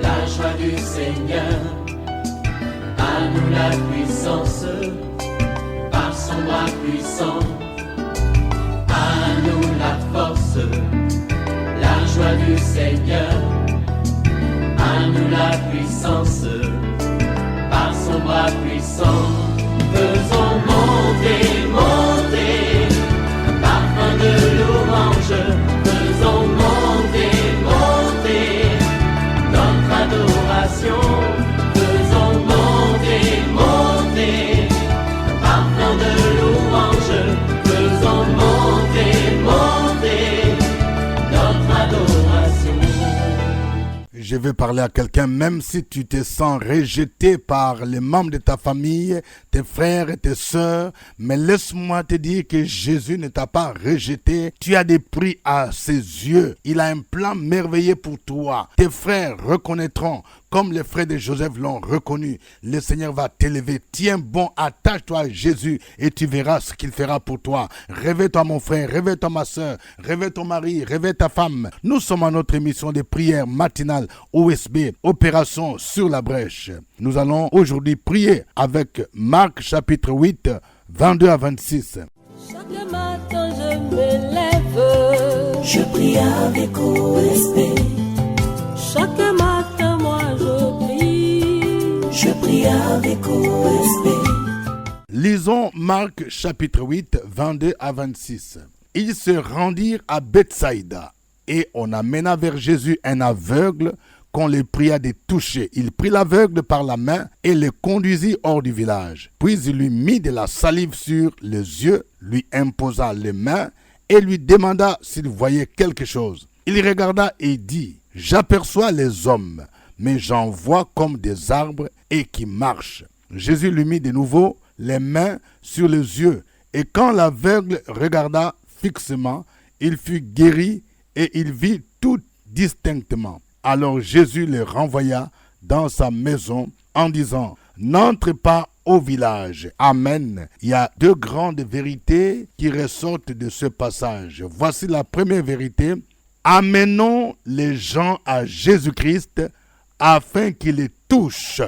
la joie du Seigneur. À nous la puissance, par son bras puissant. À nous la force, la joie du Seigneur. À nous la puissance, par son bras puissant. Faisons monter, monter, un parfum de louange. Faisons monter, monter, notre adoration. Faisons monter, monter, un parfum de louange. Faisons monter, monter, notre adoration. Je veux parler à quelqu'un, même si tu te sens rejeté par les membres de ta famille, tes frères et tes sœurs, mais laisse-moi te dire que Jésus ne t'a pas rejeté. Tu as des prix à ses yeux. Il a un plan merveilleux pour toi. Tes frères reconnaîtront, comme les frères de Joseph l'ont reconnu. Le Seigneur va t'élever. Tiens bon, attache-toi à Jésus et tu verras ce qu'il fera pour toi. Réveille-toi mon frère, réveille-toi ma soeur, réveille ton mari, réveille ta femme. Nous sommes à notre émission de prière matinale OSB, Opération sur la brèche. Nous allons aujourd'hui prier avec Marc chapitre 8, 22 à 26. Chaque matin je me lève, je prie avec OSB. Chaque matin moi je prie avec OSB. Lisons Marc chapitre 8, 22 à 26. Ils se rendirent à Bethsaïda et on amena vers Jésus un aveugle qu'on les pria de toucher. Il prit l'aveugle par la main et le conduisit hors du village. Puis il lui mit de la salive sur les yeux, lui imposa les mains et lui demanda s'il voyait quelque chose. Il regarda et dit, « J'aperçois les hommes, mais j'en vois comme des arbres et qui marchent. » Jésus lui mit de nouveau les mains sur les yeux, et quand l'aveugle regarda fixement, il fut guéri et il vit tout distinctement. Alors Jésus le renvoya dans sa maison en disant, « N'entre pas au village. » Amen. Il y a deux grandes vérités qui ressortent de ce passage. Voici la première vérité. Amenons les gens à Jésus-Christ afin qu'ils les touchent.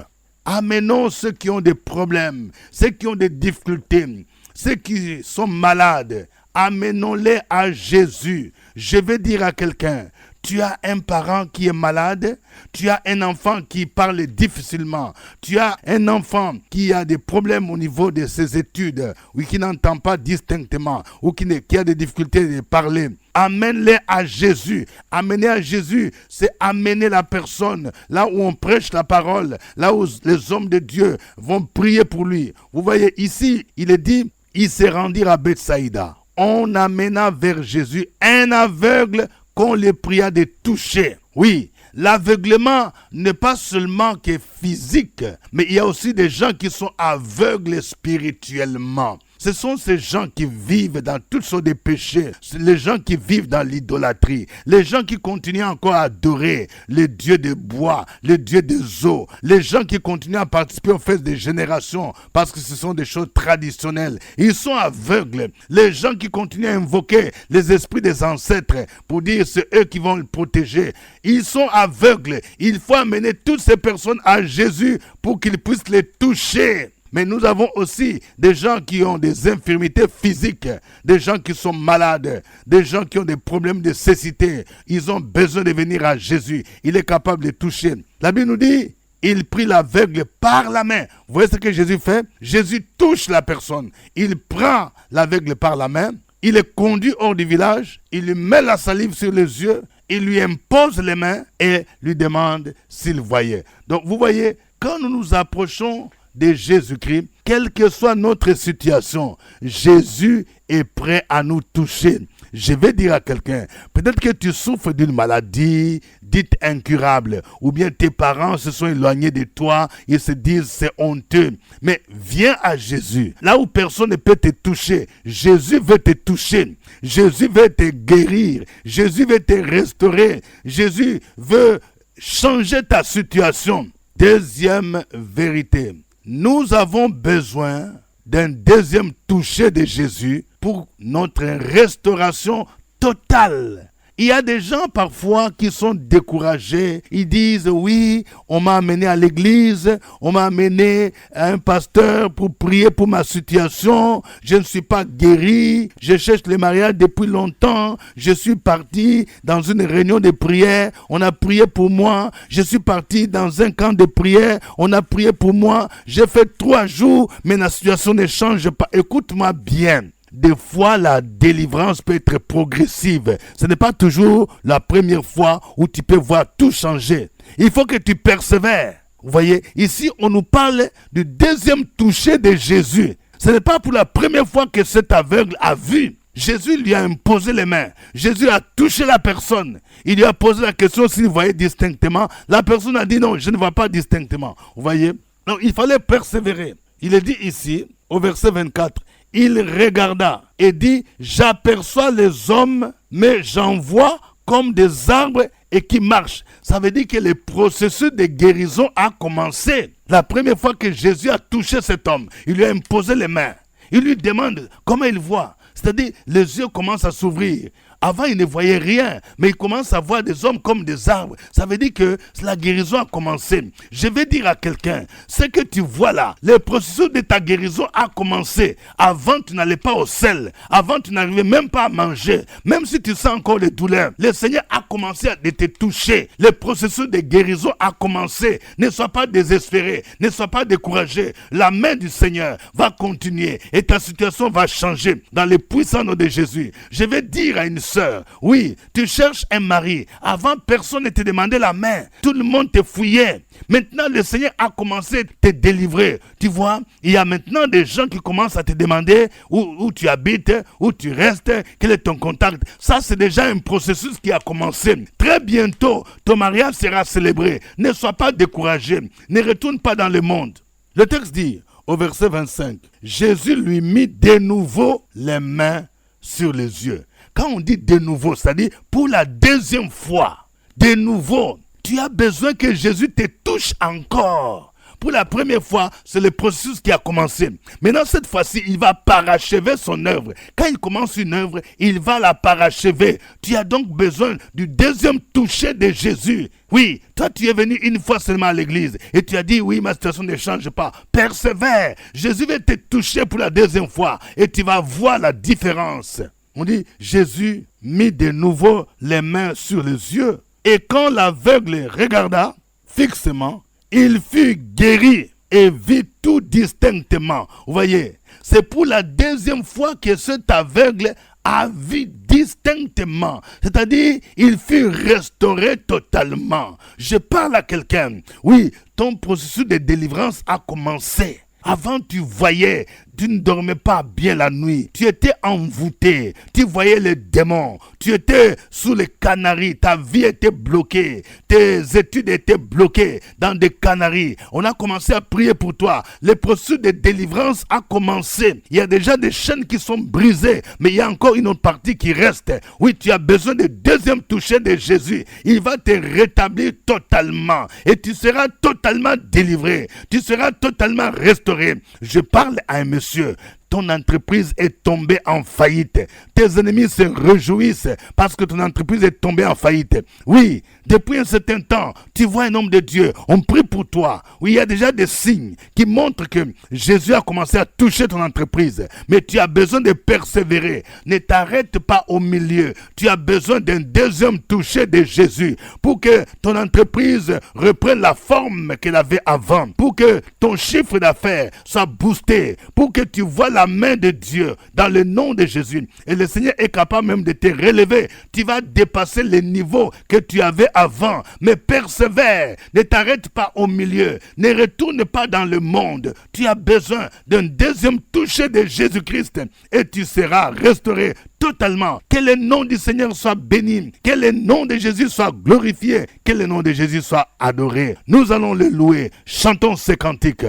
Amenons ceux qui ont des problèmes, ceux qui ont des difficultés, ceux qui sont malades. Amenons-les à Jésus. Je vais dire à quelqu'un, tu as un parent qui est malade, tu as un enfant qui parle difficilement, tu as un enfant qui a des problèmes au niveau de ses études, ou qui n'entend pas distinctement, ou qui a des difficultés de parler. Amène-les à Jésus. Amener à Jésus, c'est amener la personne là où on prêche la parole, là où les hommes de Dieu vont prier pour lui. Vous voyez ici, il est dit, ils se rendirent à Bethsaïda. On amena vers Jésus un aveugle qu'on les pria de toucher. Oui, l'aveuglement n'est pas seulement que physique, mais il y a aussi des gens qui sont aveugles spirituellement. Ce sont ces gens qui vivent dans toutes sortes de péchés, les gens qui vivent dans l'idolâtrie, les gens qui continuent encore à adorer les dieux de bois, les dieux des eaux, les gens qui continuent à participer aux fêtes des générations parce que ce sont des choses traditionnelles. Ils sont aveugles. Les gens qui continuent à invoquer les esprits des ancêtres pour dire c'est eux qui vont le protéger. Ils sont aveugles. Il faut amener toutes ces personnes à Jésus pour qu'ils puissent les toucher. Mais nous avons aussi des gens qui ont des infirmités physiques, des gens qui sont malades, des gens qui ont des problèmes de cécité. Ils ont besoin de venir à Jésus. Il est capable de toucher. La Bible nous dit, il prit l'aveugle par la main. Vous voyez ce que Jésus fait? Jésus touche la personne. Il prend l'aveugle par la main. Il le conduit hors du village. Il lui met la salive sur les yeux. Il lui impose les mains et lui demande s'il voyait. Donc vous voyez, quand nous nous approchons de Jésus-Christ, quelle que soit notre situation, Jésus est prêt à nous toucher. Je vais dire à quelqu'un, peut-être que tu souffres d'une maladie dite incurable, ou bien tes parents se sont éloignés de toi, ils se disent c'est honteux, mais viens à Jésus. Là où personne ne peut te toucher, Jésus veut te toucher, Jésus veut te guérir, Jésus veut te restaurer, Jésus veut changer ta situation. Deuxième vérité, nous avons besoin d'un deuxième toucher de Jésus pour notre restauration totale. Il y a des gens parfois qui sont découragés. Ils disent, oui, on m'a amené à l'église, on m'a amené à un pasteur pour prier pour ma situation. Je ne suis pas guéri, je cherche le mariage depuis longtemps. Je suis parti dans une réunion de prière, on a prié pour moi. Je suis parti dans un camp de prière, on a prié pour moi. J'ai fait 3 jours, mais la situation ne change pas. Écoute-moi bien. Des fois, la délivrance peut être progressive. Ce n'est pas toujours la première fois où tu peux voir tout changer. Il faut que tu persévères. Vous voyez, ici, on nous parle du deuxième toucher de Jésus. Ce n'est pas pour la première fois que cet aveugle a vu. Jésus lui a imposé les mains. Jésus a touché la personne. Il lui a posé la question s'il voyait distinctement. La personne a dit non, je ne vois pas distinctement. Vous voyez? Donc, il fallait persévérer. Il est dit ici, au verset 24, il regarda et dit, j'aperçois les hommes, mais j'en vois comme des arbres et qui marchent. Ça veut dire que le processus de guérison a commencé. La première fois que Jésus a touché cet homme, il lui a imposé les mains. Il lui demande comment il voit. C'est-à-dire, les yeux commencent à s'ouvrir. Avant, il ne voyait rien, mais il commence à voir des hommes comme des arbres. Ça veut dire que la guérison a commencé. Je vais dire à quelqu'un, ce que tu vois là, le processus de ta guérison a commencé. Avant, tu n'allais pas au sel. Avant, tu n'arrivais même pas à manger. Même si tu sens encore des douleurs, le Seigneur a commencé à te toucher. Le processus de guérison a commencé. Ne sois pas désespéré, ne sois pas découragé. La main du Seigneur va continuer et ta situation va changer dans le puissant nom de Jésus. Je vais dire à une sœur, oui, tu cherches un mari. Avant, personne ne te demandait la main. Tout le monde te fouillait. Maintenant, le Seigneur a commencé à te délivrer. Tu vois, il y a maintenant des gens qui commencent à te demander où tu habites, où tu restes, quel est ton contact. Ça, c'est déjà un processus qui a commencé. Très bientôt, ton mariage sera célébré. Ne sois pas découragé. Ne retourne pas dans le monde. Le texte dit, au verset 25, Jésus lui mit de nouveau les mains sur les yeux. Quand on dit de nouveau, c'est-à-dire pour la deuxième fois, de nouveau, tu as besoin que Jésus te touche encore. Pour la première fois, c'est le processus qui a commencé. Maintenant, cette fois-ci, il va parachever son œuvre. Quand il commence une œuvre, il va la parachever. Tu as donc besoin du deuxième toucher de Jésus. Oui, toi, tu es venu une fois seulement à l'église et tu as dit, oui, ma situation ne change pas. Persévère. Jésus va te toucher pour la deuxième fois et tu vas voir la différence. On dit, Jésus mit de nouveau les mains sur les yeux. Et quand l'aveugle regarda fixement, il fut guéri et vit tout distinctement. Vous voyez, c'est pour la deuxième fois que cet aveugle a vu distinctement. C'est-à-dire, il fut restauré totalement. Je parle à quelqu'un. Oui, ton processus de délivrance a commencé. Avant, tu voyais, tu ne dormais pas bien la nuit. Tu étais envoûté. Tu voyais les démons. Tu étais sous les canaries. Ta vie était bloquée. Tes études étaient bloquées dans des canaries. On a commencé à prier pour toi. Le processus de délivrance a commencé. Il y a déjà des chaînes qui sont brisées, mais il y a encore une autre partie qui reste. Oui, tu as besoin du deuxième toucher de Jésus. Il va te rétablir totalement et tu seras totalement délivré. Tu seras totalement restauré. Je parle à un monsieur. Ton entreprise est tombée en faillite. Tes ennemis se réjouissent parce que ton entreprise est tombée en faillite. Oui, depuis un certain temps, tu vois un homme de Dieu. On prie pour toi. Oui, il y a déjà des signes qui montrent que Jésus a commencé à toucher ton entreprise. Mais tu as besoin de persévérer. Ne t'arrête pas au milieu. Tu as besoin d'un deuxième toucher de Jésus pour que ton entreprise reprenne la forme qu'elle avait avant. Pour que ton chiffre d'affaires soit boosté. Pour que tu vois la main de Dieu dans le nom de Jésus. Et le Seigneur est capable même de te relever. Tu vas dépasser les niveaux que tu avais avant. Mais persévère. Ne t'arrête pas au milieu. Ne retourne pas dans le monde. Tu as besoin d'un deuxième toucher de Jésus-Christ et tu seras restauré totalement. Que le nom du Seigneur soit béni. Que le nom de Jésus soit glorifié. Que le nom de Jésus soit adoré. Nous allons le louer. Chantons ces cantiques.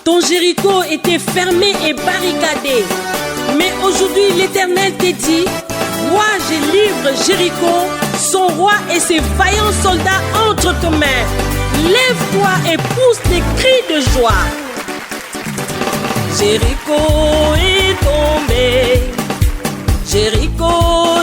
Ton Jéricho était fermé et barricadé. Mais aujourd'hui, l'Éternel te dit, moi je livre Jéricho, son roi et ses vaillants soldats entre tes mains. Lève-toi et pousse des cris de joie. Jéricho est tombé. Jéricho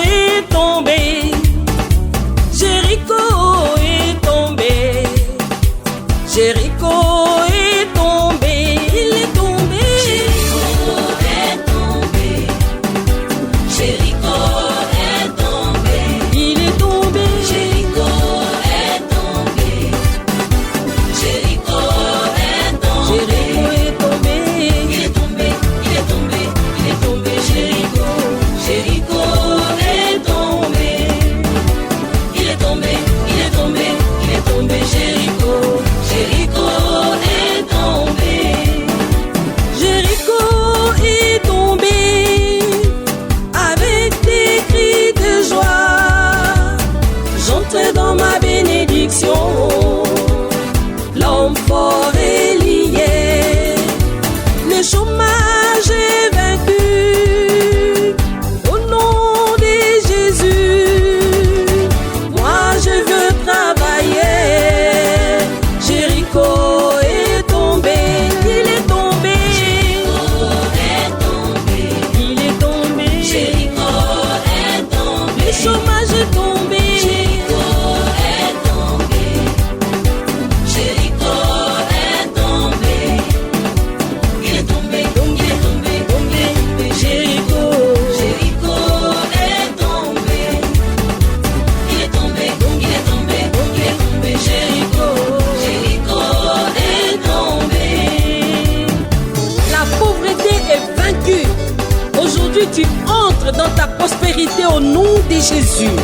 de Jésus.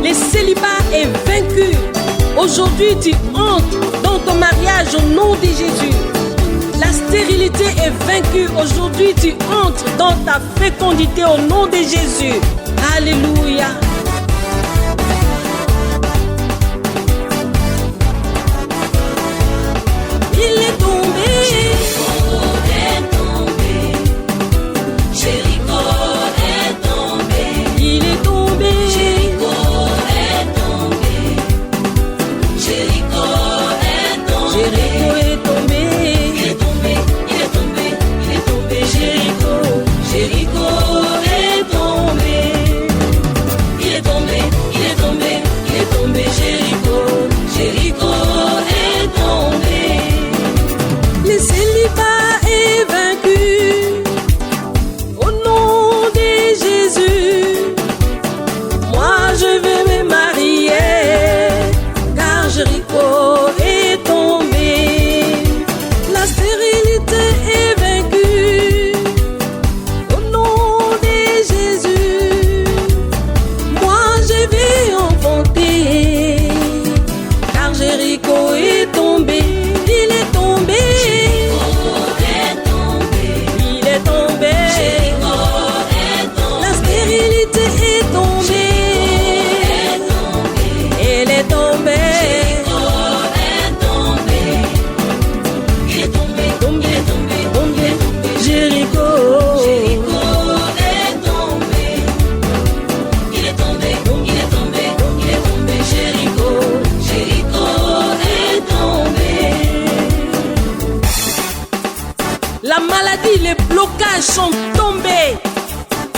Le célibat est vaincu. Aujourd'hui, tu entres dans ton mariage au nom de Jésus. La stérilité est vaincue. Aujourd'hui, tu entres dans ta fécondité au nom de Jésus. Alléluia. Il est tombé. Jéricho est tombé. Il est tombé. Jéricho est tombé. Jéricho est tombé. Jéricho est tombé. Il est tombé, il est tombé, il est tombé. Jéricho, Jéricho est tombé. Il est tombé, il est tombé, il est tombé. Jéricho, Jéricho est tombé. Le célibat est vaincu. Au nom de Jésus, moi je vais me marier, car Jéricho est tombé. La stérilité est vaincue. Au nom de Jésus, moi je vais enfanter, car Jéricho est tombé. Il est tombé. Il est tombé. La stérilité est tombée. Elle est tombée. Tombé. Jéricho. La maladie, les blocages sont tombés.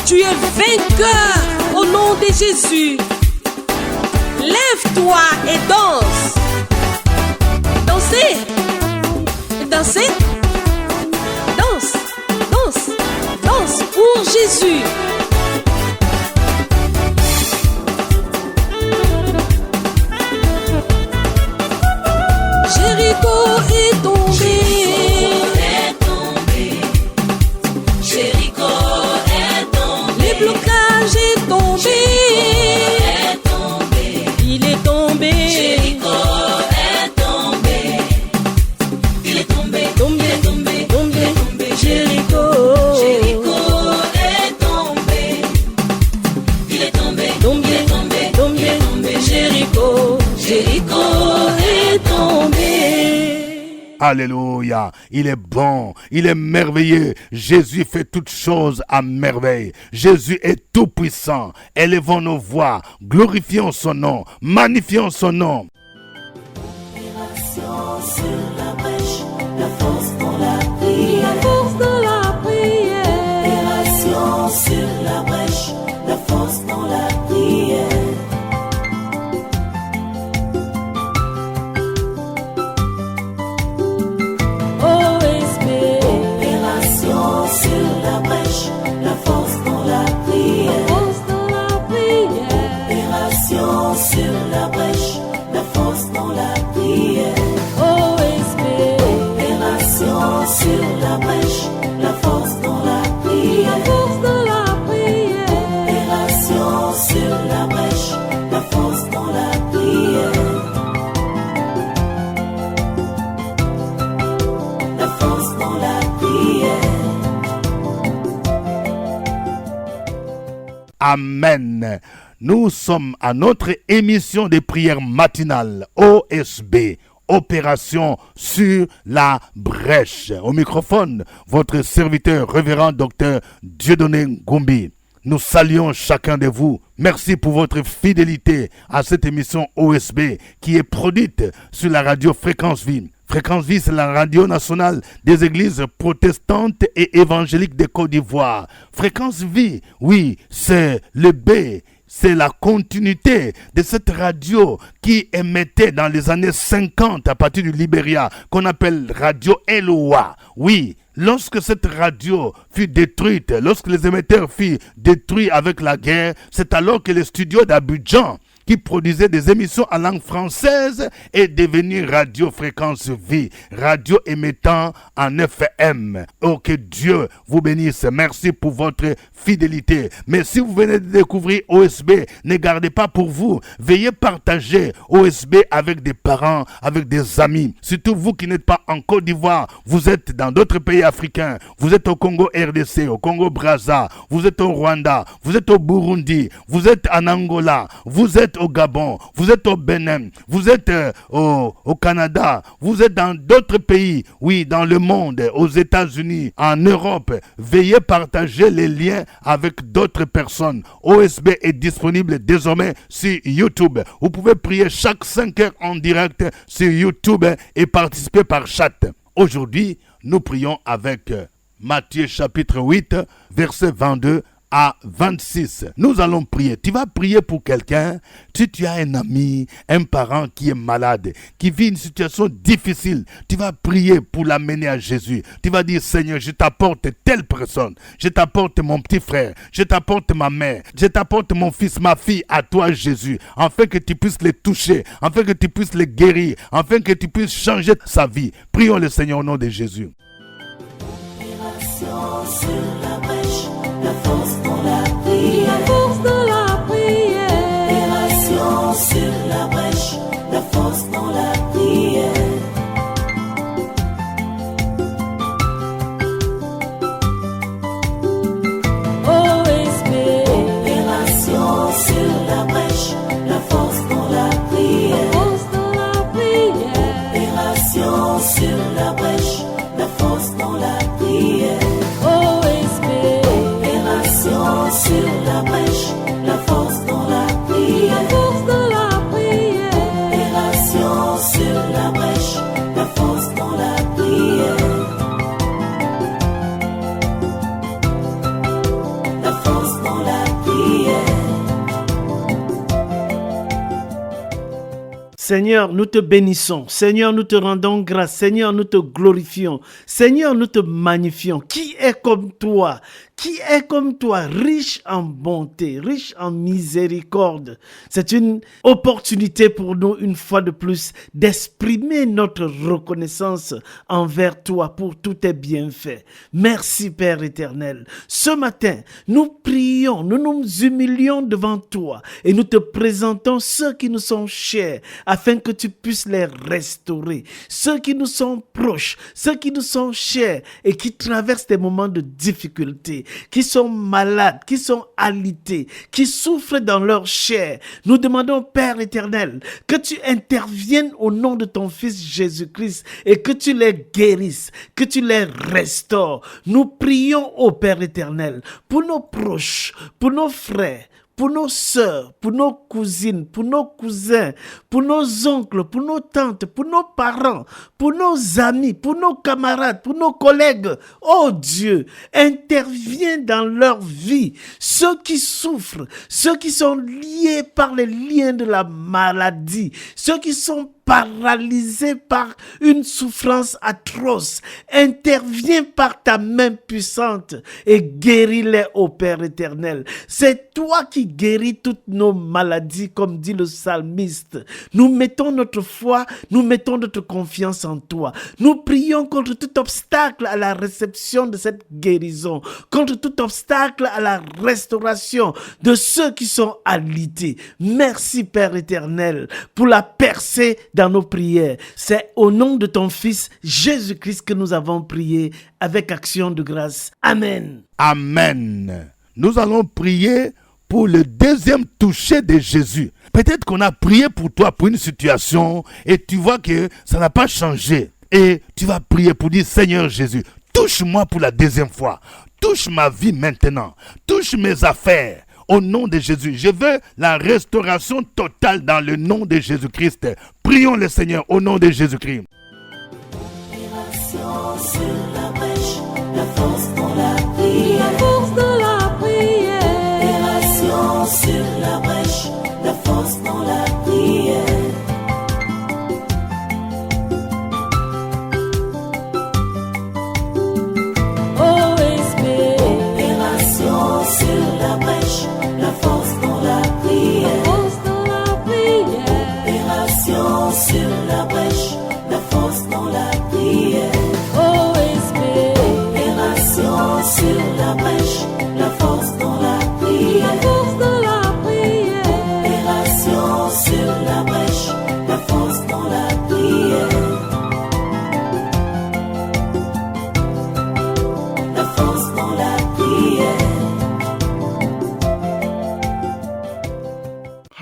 Tu es vainqueur au nom de Jésus. Lève-toi et danse. Dansez. Dansez. Danse. Danse. Danse pour Jésus. Jéricho est tombé. Les blocages est tombé. Il est tombé. Tombé. Jéricho. Tombé. Jéricho est tombé. Alléluia. Il est bon, il est merveilleux. Jésus fait toutes choses à merveille. Jésus est tout puissant. Élevons nos voix, glorifions son nom, magnifions son nom. Opération sur la brèche, la force dans la prière. La force dans la prière. Opération sur la brèche, la force dans la prière. OSB. Opération sur la brèche, la force dans la prière. Force dans la prière. Opération sur la brèche, la force dans la prière. OSB. Opération sur la brèche, la force dans la prière. Force dans la prière. Opération sur la brèche, la force dans la prière. La force dans la prière. Amen. Nous sommes à notre émission de prière matinale OSB, Opération sur la brèche. Au microphone, votre serviteur révérend docteur Dieudonné Ngumbi. Nous saluons chacun de vous. Merci pour votre fidélité à cette émission OSB qui est produite sur la radio Fréquence Vie. Fréquence Vie, c'est la radio nationale des églises protestantes et évangéliques de Côte d'Ivoire. Fréquence Vie, oui, c'est le B. C'est la continuité de cette radio qui émettait dans les années 50 à partir du Libéria, qu'on appelle Radio Eloa. Oui, lorsque cette radio fut détruite, lorsque les émetteurs furent détruits avec la guerre, c'est alors que les studios d'Abidjan qui produisait des émissions en langue française est devenue Radio Fréquence Vie, radio émettant en FM. Oh, que Dieu vous bénisse. Merci pour votre fidélité. Mais si vous venez de découvrir OSB, ne gardez pas pour vous. Veuillez partager OSB avec des parents, avec des amis. Surtout vous qui n'êtes pas en Côte d'Ivoire, vous êtes dans d'autres pays africains. Vous êtes au Congo RDC, au Congo Brazza, vous êtes au Rwanda, vous êtes au Burundi, vous êtes en Angola, vous êtes au Gabon, vous êtes au Bénin, vous êtes au Canada, vous êtes dans d'autres pays, oui, dans le monde, aux États-Unis, en Europe. Veuillez partager les liens avec d'autres personnes. OSB est disponible désormais sur YouTube. Vous pouvez prier chaque 5 heures en direct sur YouTube et participer par chat. Aujourd'hui, nous prions avec Matthieu chapitre 8, verset 22 à 26. Nous allons prier. Tu vas prier pour quelqu'un. Si tu as un ami, un parent qui est malade, qui vit une situation difficile, tu vas prier pour l'amener à Jésus. Tu vas dire, Seigneur, je t'apporte telle personne. Je t'apporte mon petit frère. Je t'apporte ma mère. Je t'apporte mon fils, ma fille à toi, Jésus. Afin que tu puisses les toucher. Afin que tu puisses les guérir. Afin que tu puisses changer sa vie. Prions le Seigneur au nom de Jésus. Sur la brèche, la force dans la prière. La force dans la prière. Opération sur la brèche, la force dans la prière. OSB. Opération sur la brèche, la force dans la prière. Force dans la prière. Opération sur la brèche, la force dans la prière. Sur la brèche, la force dans la prière. La force dans la prière. Opération sur la brèche, la force dans la prière. La force dans la prière. Seigneur, nous te bénissons. Seigneur, nous te rendons grâce. Seigneur, nous te glorifions. Seigneur, nous te magnifions. Qui est comme toi? Qui est comme toi, riche en bonté, riche en miséricorde. C'est une opportunité pour nous, une fois de plus, d'exprimer notre reconnaissance envers toi pour tous tes bienfaits. Merci, Père éternel. Ce matin, nous prions, nous nous humilions devant toi et nous te présentons ceux qui nous sont chers afin que tu puisses les restaurer. Ceux qui nous sont proches, ceux qui nous sont chers et qui traversent des moments de difficulté, qui sont malades, qui sont alités, qui souffrent dans leur chair. Nous demandons, Père éternel, que tu interviennes au nom de ton Fils Jésus-Christ et que tu les guérisses, que tu les restaures. Nous prions, ô Père éternel, pour nos proches, pour nos frères, pour nos sœurs, pour nos cousines, pour nos cousins, pour nos oncles, pour nos tantes, pour nos parents, pour nos amis, pour nos camarades, pour nos collègues. Oh Dieu, interviens dans leur vie. Ceux qui souffrent, ceux qui sont liés par les liens de la maladie, ceux qui sont paralysés par une souffrance atroce, interviens par ta main puissante et guéris-les, ô Père éternel. C'est toi qui guéris toutes nos maladies, comme dit le psalmiste. Nous mettons notre foi, nous mettons notre confiance en toi. Nous prions contre tout obstacle à la réception de cette guérison, contre tout obstacle à la restauration de ceux qui sont alités. Merci, Père éternel, pour la percée dans nos prières. C'est au nom de ton Fils Jésus-Christ que nous avons prié avec action de grâce. Amen. Amen. Nous allons prier pour le deuxième toucher de Jésus. Peut-être qu'on a prié pour toi pour une situation et tu vois que ça n'a pas changé. Et tu vas prier pour dire, Seigneur Jésus, touche-moi pour la deuxième fois. Touche ma vie maintenant. Touche mes affaires. Au nom de Jésus, je veux la restauration totale dans le nom de Jésus-Christ. Prions le Seigneur au nom de Jésus-Christ. Opération sur la brèche, la force dans la prière. La force dans la prière. Opération sur la brèche, la force dans la prière. OSB. Opération sur la brèche, la force dans la prière. La force dans la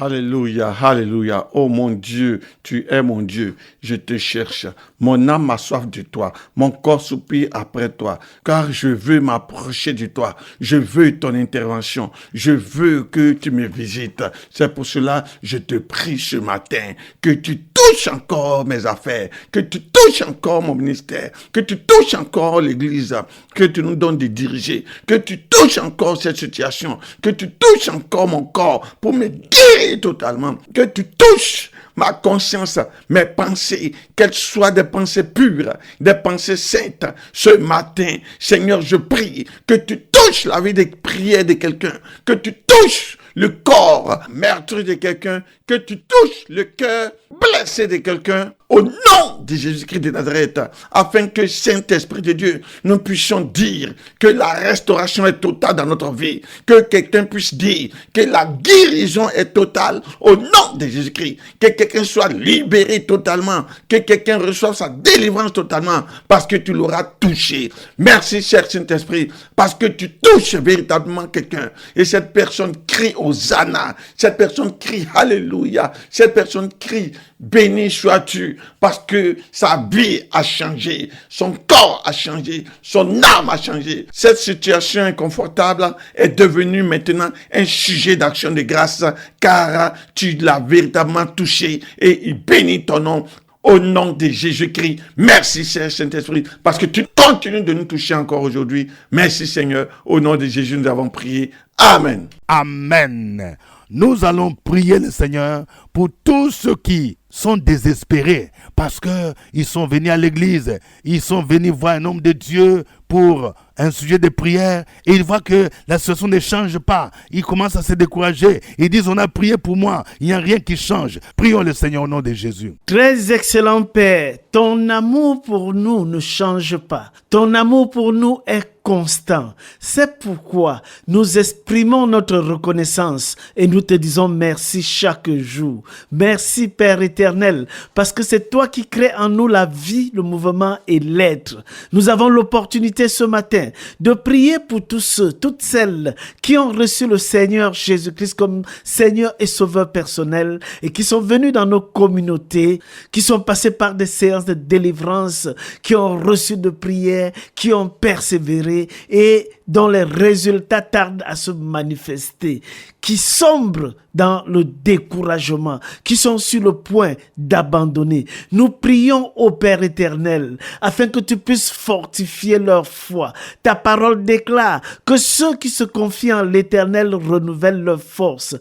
Alléluia, alléluia. Oh mon Dieu, tu es mon Dieu. Je te cherche. Mon âme a soif de toi. Mon corps soupire après toi. Car je veux m'approcher de toi. Je veux ton intervention. Je veux que tu me visites. C'est pour cela que je te prie ce matin que tu touches encore mes affaires, que tu touches encore mon ministère, que tu touches encore l'église, que tu nous donnes de diriger, que tu touches encore cette situation, que tu touches encore mon corps pour me guérir totalement, que tu touches ma conscience, mes pensées, qu'elles soient des pensées pures, des pensées saintes. Ce matin, Seigneur, je prie que tu touches la vie de prière de quelqu'un, que tu touches le corps meurtri de quelqu'un, que tu touches le cœur blessé de quelqu'un, au nom de Jésus-Christ de Nazareth, afin que Saint-Esprit de Dieu, nous puissions dire que la restauration est totale dans notre vie, que quelqu'un puisse dire que la guérison est totale au nom de Jésus-Christ, que quelqu'un soit libéré totalement, que quelqu'un reçoive sa délivrance totalement, parce que tu l'auras touché. Merci, cher Saint-Esprit, parce que tu touches véritablement quelqu'un, et cette personne crie Hosanna, cette personne crie Alléluia, cette personne crie béni sois-tu, parce que sa vie a changé, son corps a changé, son âme a changé. Cette situation inconfortable est devenue maintenant un sujet d'action de grâce, car tu l'as véritablement touché et il bénit ton nom. Au nom de Jésus-Christ, merci Saint-Esprit, parce que tu continues de nous toucher encore aujourd'hui. Merci Seigneur, au nom de Jésus nous avons prié. Amen. Amen. Nous allons prier le Seigneur pour tous ceux qui sont désespérés parce qu'ils sont venus à l'église, ils sont venus voir un homme de Dieu pour un sujet de prière et ils voient que la situation ne change pas. Ils commencent à se décourager. Ils disent, on a prié pour moi, il n'y a rien qui change. Prions le Seigneur au nom de Jésus. Très excellent Père, ton amour pour nous ne change pas. Ton amour pour nous est constant. C'est pourquoi nous exprimons notre reconnaissance et nous te disons merci chaque jour. Merci Père éternel, parce que c'est toi qui crées en nous la vie, le mouvement et l'être. Nous avons l'opportunité ce matin de prier pour tous ceux, toutes celles qui ont reçu le Seigneur Jésus-Christ comme Seigneur et Sauveur personnel et qui sont venus dans nos communautés, qui sont passés par des séances de délivrance, qui ont reçu de prières, qui ont persévéré et dont les résultats tardent à se manifester, qui sombrent dans le découragement, qui sont sur le point d'abandonner. Nous prions au Père éternel afin que tu puisses fortifier leur foi. Ta parole déclare que ceux qui se confient en l'Éternel renouvellent leur force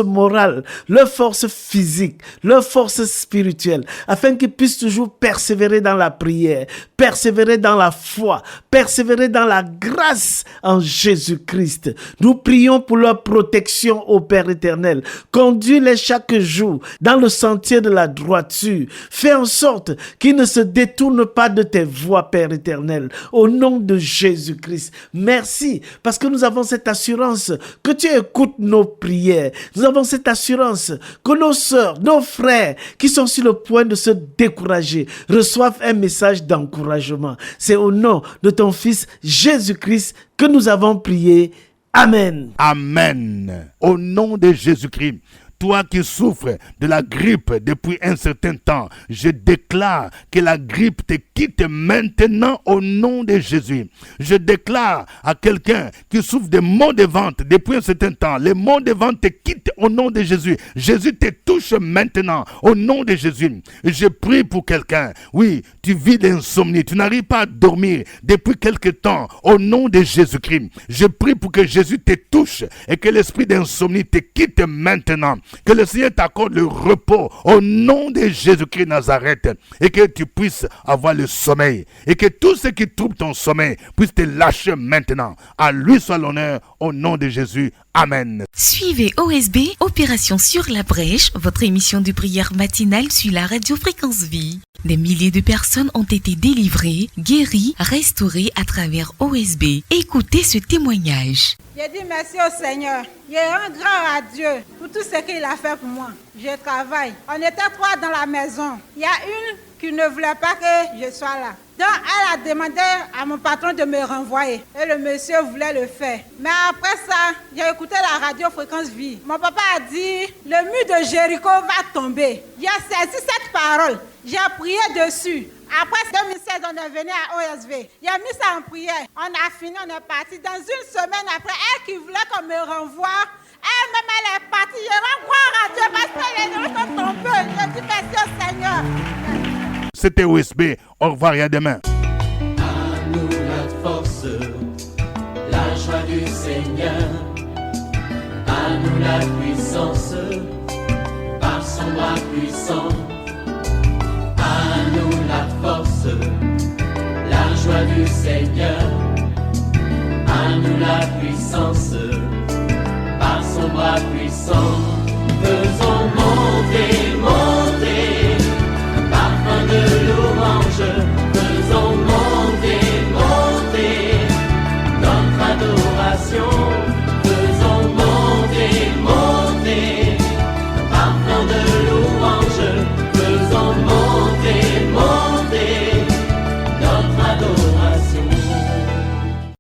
morale, leur force physique, leur force spirituelle, afin qu'ils puissent toujours persévérer dans la prière, persévérer dans la foi, persévérer dans la grâce en Jésus-Christ. Nous prions pour leur protection au Père éternel. Conduis-les chaque jour dans le sentier de la droiture. Fais en sorte qu'ils ne se détournent pas de tes voies, Père éternel. Au nom de Jésus-Christ. Merci parce que nous avons cette assurance que tu écoutes nos prières. Nous avons cette assurance que nos sœurs, nos frères qui sont sur le point de se décourager reçoivent un message d'encouragement. C'est au nom de ton Fils Jésus-Christ que nous avons prié. Amen. Amen. Au nom de Jésus-Christ. Toi qui souffres de la grippe depuis un certain temps, je déclare que la grippe te quitte maintenant au nom de Jésus. Je déclare à quelqu'un qui souffre de maux de ventre depuis un certain temps, les maux de ventre te quittent au nom de Jésus. Jésus te touche maintenant au nom de Jésus. Je prie pour quelqu'un. Oui, tu vis l'insomnie, tu n'arrives pas à dormir depuis quelque temps au nom de Jésus-Christ. Je prie pour que Jésus te touche et que l'esprit d'insomnie te quitte maintenant. Que le Seigneur t'accorde le repos au nom de Jésus-Christ Nazareth et que tu puisses avoir le sommeil et que tout ce qui trouble ton sommeil puisse te lâcher maintenant. À lui soit l'honneur au nom de Jésus. Amen. Suivez OSB, Opération sur la brèche, votre émission de prière matinale sur la radio Fréquence Vie. Des milliers de personnes ont été délivrées, guéries, restaurées à travers OSB. Écoutez ce témoignage. J'ai dit merci au Seigneur. Je rends grâce à Dieu pour tout ce qu'il a fait pour moi. Je travaille. On était 3 dans la maison. Il y a une qui ne voulait pas que je sois là. Donc, elle a demandé à mon patron de me renvoyer. Et le monsieur voulait le faire. Mais après ça, j'ai écouté la radio Fréquence Vie. Mon papa a dit, le mur de Jéricho va tomber. J'ai saisi cette parole. J'ai prié dessus. Après 2016, on est venu à OSV. J'ai mis ça en prière. On a fini, on est parti. Dans une semaine après, elle qui voulait qu'on me renvoie, elle-même, elle est partie. Je rends gloire à Dieu parce que les gens sont tombés. Je dis merci au Seigneur. C'était OSB. Au revoir et à demain. À nous la force, la joie du Seigneur. À nous la puissance, par son bras puissant. À nous la force, la joie du Seigneur. À nous la puissance, par son bras puissant. Faisons monter